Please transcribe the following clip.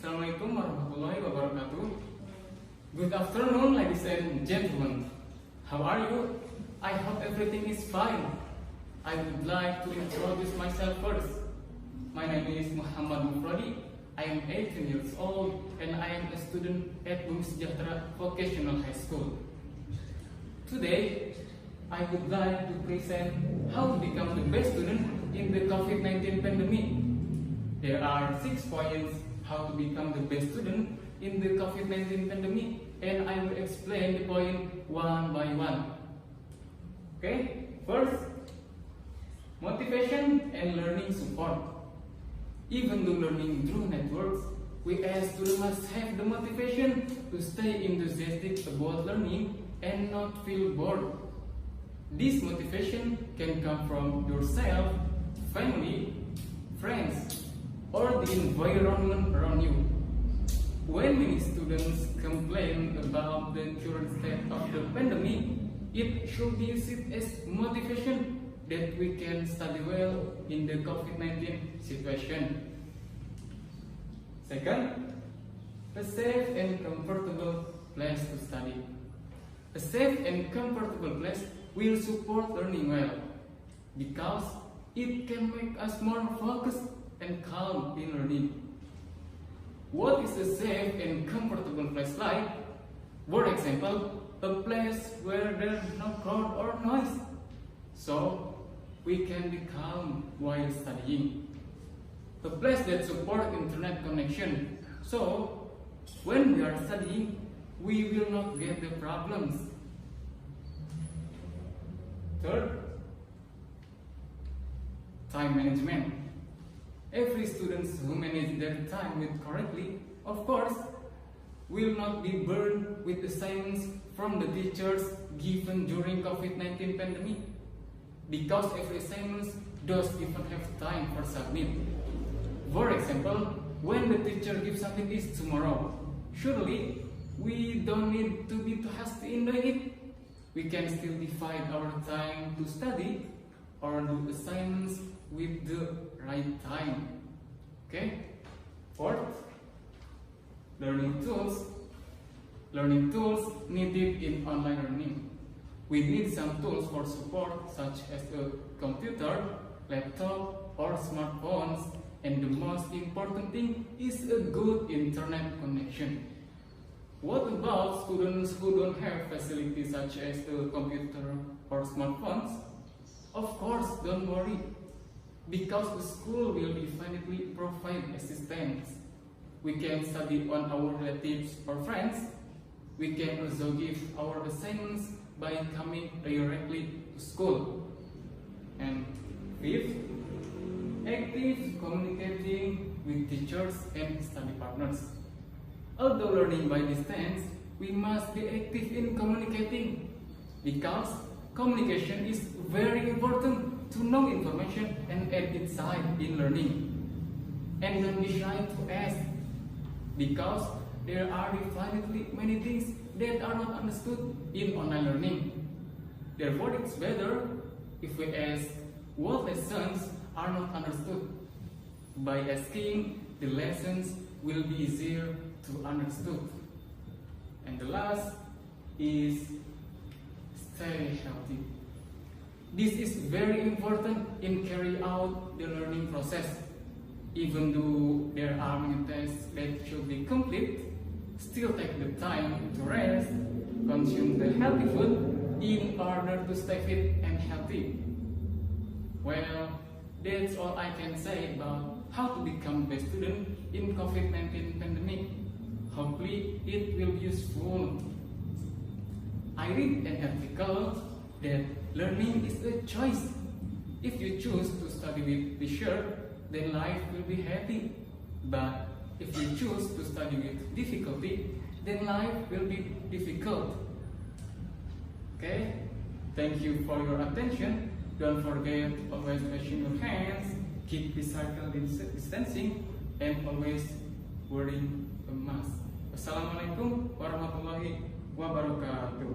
Assalamualaikum warahmatullahi wabarakatuh. Good afternoon, ladies and gentlemen. How are you? I hope everything is fine. I would like to introduce myself first. My name is Muhammad Mufradi. I am 18 years old and I am a student at Bumi Sejahtera Vocational High School. Today, I would like to present how to become the best student in the COVID-19 pandemic. There are 6 points how to become the best student in the COVID-19 pandemic, and I will explain the point one by one. Okay, first, motivation and learning support. Even though learning through networks, we as students must have the motivation to stay enthusiastic about learning and not feel bored. This motivation can come from yourself, family, friends, or the environment around you. When many students complain about the current state of the pandemic, it should be used as motivation that we can study well in the COVID-19 situation. Second, a safe and comfortable place to study. A safe and comfortable place will support learning well because it can make us more focused and calm in learning. What is a safe and comfortable place like? For example, a place where there is no crowd or noise, so we can be calm while studying. A place that supports internet connection, so when we are studying, we will not get the problems. Third, time management. Every student who manages their time correctly, of course, will not be burned with assignments from the teachers given during COVID-19 pandemic, because every assignment does even have time for submit. For example, when the teacher gives something is tomorrow, surely we don't need to be too hasty in doing it. We can still divide our time to study or do assignments with the right time. Okay? Fourth, learning tools. Learning tools needed in online learning. We need some tools for support such as a computer, laptop, or smartphones, and the most important thing is a good internet connection. What about students who don't have facilities such as a computer or smartphones? Of course, don't worry, because the school will definitely provide assistance. We can study on our relatives or friends. We can also give our assignments by coming directly to school. And fifth, active communicating with teachers and study partners. Although learning by distance, we must be active in communicating because communication is very important to know information and add insight in learning. And don't be shy to ask, because there are definitely many things that are not understood in online learning. Therefore, it's better if we ask what lessons are not understood. By asking, the lessons will be easier to understood. And the last is stay healthy. This is very important in carrying out the learning process. Even though there are many tests that should be complete, still take the time to rest, consume the healthy food in order to stay fit and healthy. Well, that's all I can say about how to become best student in COVID-19 pandemic. Hopefully, it will be useful. I read an article that learning is a choice. If you choose to study with pleasure, then life will be happy. But if you choose to study with difficulty, then life will be difficult. Okay? Thank you for your attention. Don't forget always washing your hands, keep physical distancing, and always wearing a mask. Wassalamualaikum warahmatullahi wabarakatuh.